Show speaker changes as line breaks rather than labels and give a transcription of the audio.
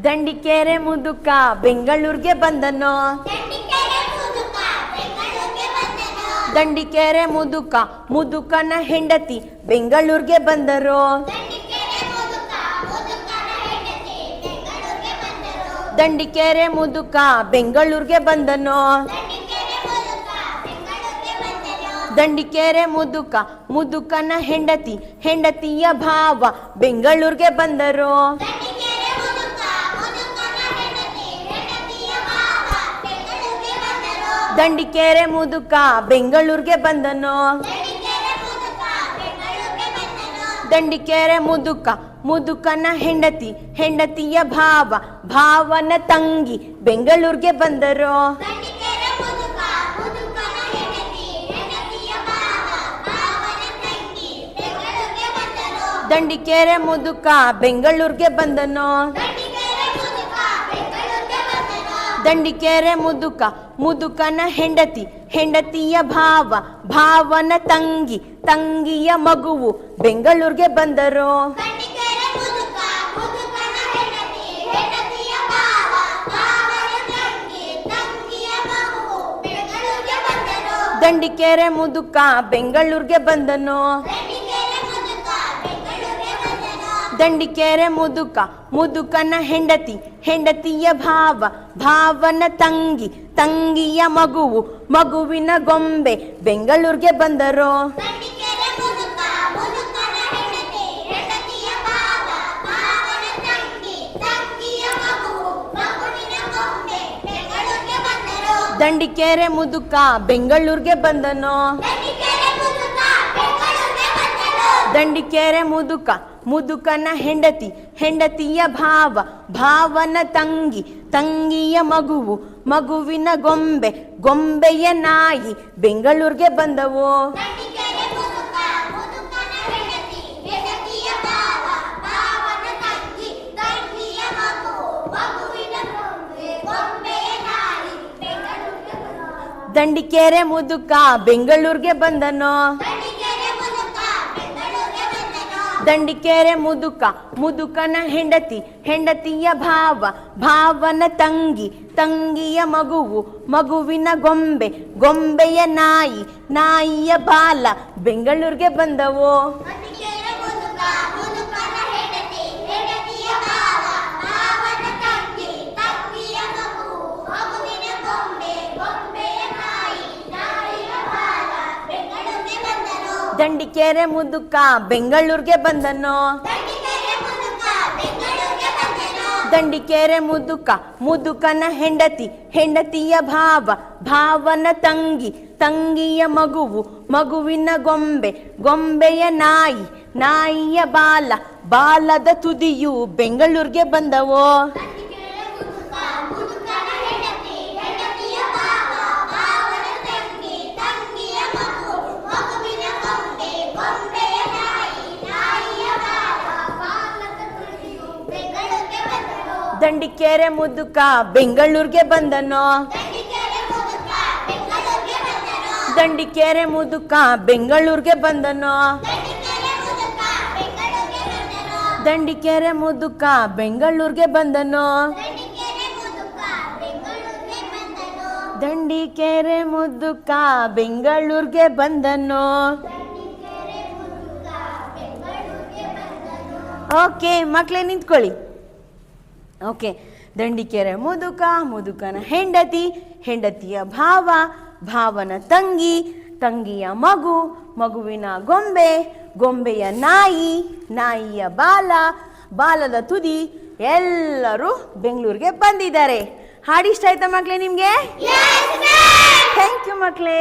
ದಂಡಿಕೆರೆ ಮುದುಕ ಬೆಂಗಳೂರಿಗೆ ಬಂದನೋ. ದಂಡಿಕೆರೆ ಮುದುಕ ಮುದುಕನ ಹೆಂಡತಿ ಬೆಂಗಳೂರಿಗೆ ಬಂದರು. ದಂಡಿಕೆರೆ ಮುದುಕ ಬೆಂಗಳೂರಿಗೆ ಬಂದನೋ. ದಂಡಿಕೆರೆ ಮುದುಕ ಮುದುಕನ ಹೆಂಡತಿ ಹೆಂಡತಿಯ ಭಾವ ಬೆಂಗಳೂರಿಗೆ ಬಂದರು. ದಂಡಿಕೆರೆ ಮುದುಕ ಬೆಂಗಳೂರಿಗೆ ಬಂದನೋ. ದಂಡಿಕೆರೆ ಮುದುಕ ಮುದುಕನ ಹೆಂಡತಿ ಹೆಂಡತಿಯ ಭಾವ ಭಾವನ ತಂಗಿ ಬೆಂಗಳೂರಿಗೆ ಬಂದರು. ದಂಡಿಕೆರೆ ಮುದುಕ ಬೆಂಗಳೂರಿಗೆ ಬಂದನೋ. ದಂಡಿಕೆರೆ ಮುದುಕ ಮುದುಕನ ಹೆಂಡತಿ ಹೆಂಡತಿಯ ಭಾವ ಭಾವನ ತಂಗಿ ತಂಗಿಯ ಮಗುವು ಬೆಂಗಳೂರಿಗೆ ಬಂದರು. ದಂಡಿಕೆರೆ ಮುದುಕ ಬೆಂಗಳೂರಿಗೆ ಬಂದನು. ದಂಡಿಕೆರೆ ಮುದುಕ ಮುದುಕನ ಹೆಂಡತಿ ಹೆಂಡತಿಯ ಭಾವ ಭಾವನ ತಂಗಿ ತಂಗಿಯ ಮಗುವು ಮಗುವಿನ ಗೊಂಬೆ ಬೆಂಗಳೂರಿಗೆ ಬಂದರು. ದಂಡಿಕೆರೆ ಮುದುಕ ಬೆಂಗಳೂರಿಗೆ ಬಂದನು. ದಂಡಿಕೆರೆ ಮುದುಕ ಮುದುಕನ ಹೆಂಡತಿ ಹೆಂಡತಿಯ ಭಾವ ಭಾವನ ತಂಗಿ ತಂಗಿಯ ಮಗುವು ಮಗುವಿನ ಗೊಂಬೆ ಗೊಂಬೆಯ ನಾಯಿ ಬೆಂಗಳೂರಿಗೆ ಬಂದವು. ದಂಡಿಕೆರೆ ಮುದುಕ ಬೆಂಗಳೂರಿಗೆ ಬಂದನು. ದಂಡಿಕೆರೆ ಮುದುಕ ಮುದುಕನ ಹೆಂಡತಿ ಹೆಂಡತಿಯ ಭಾವ ಭಾವನ ತಂಗಿ ತಂಗಿಯ ಮಗುವು ಮಗುವಿನ ಗೊಂಬೆ ಗೊಂಬೆಯ ನಾಯಿ ನಾಯಿಯ ಬಾಲ ಬೆಂಗಳೂರಿಗೆ ಬಂದವು. ದಂಡಿಕೆರೆ ಮುದುಕ ಬೆಂಗಳೂರಿಗೆ ಬಂದನು. ದಂಡಿಕೆರೆ ಮುದುಕ ಮುದುಕನ ಹೆಂಡತಿ ಹೆಂಡತಿಯ ಭಾವ ಭಾವನ ತಂಗಿ ತಂಗಿಯ ಮಗುವು ಮಗುವಿನ ಗೊಂಬೆ ಗೊಂಬೆಯ ನಾಯಿ ನಾಯಿಯ ಬಾಲ ಬಾಲದ ತುದಿಯು ಬೆಂಗಳೂರಿಗೆ ಬಂದವು. ದಂಡಿಕೆರೆ ಮುದುಕ ಬೆಂಗಳೂರಿಗೆ ಬಂದನು. ದಂಡಿಕೆರೆ ಮುದುಕ ಬೆಂಗಳೂರಿಗೆ ಬಂದನು. ದಂಡಿಕೆರೆ ಮುದುಕ ಬೆಂಗಳೂರಿಗೆ ಬಂದನು. ದಂಡಿಕೆರೆ ಮುದುಕ ಬೆಂಗಳೂರಿಗೆ ಬಂದನು. ಓಕೆ ಮಕ್ಕಳೇ ನಿಂತ್ಕೊಳ್ಳಿ. ಓಕೆ, ದಂಡಿಕೆರೆ ಮುದುಕ ಮುದುಕನ ಹೆಂಡತಿ ಹೆಂಡತಿಯ ಭಾವ ಭಾವನ ತಂಗಿ ತಂಗಿಯ ಮಗು ಮಗುವಿನ ಗೊಂಬೆ ಗೊಂಬೆಯ ನಾಯಿ ನಾಯಿಯ ಬಾಲ ಬಾಲದ ತುದಿ ಎಲ್ಲರೂ ಬೆಂಗಳೂರಿಗೆ ಬಂದಿದ್ದಾರೆ. ಹಾಡಿಷ್ಟ ಆಯ್ತಾ ಮಕ್ಕಳೇ ನಿಮಗೆ? ಥ್ಯಾಂಕ್ ಯು ಮಕ್ಕಳೇ.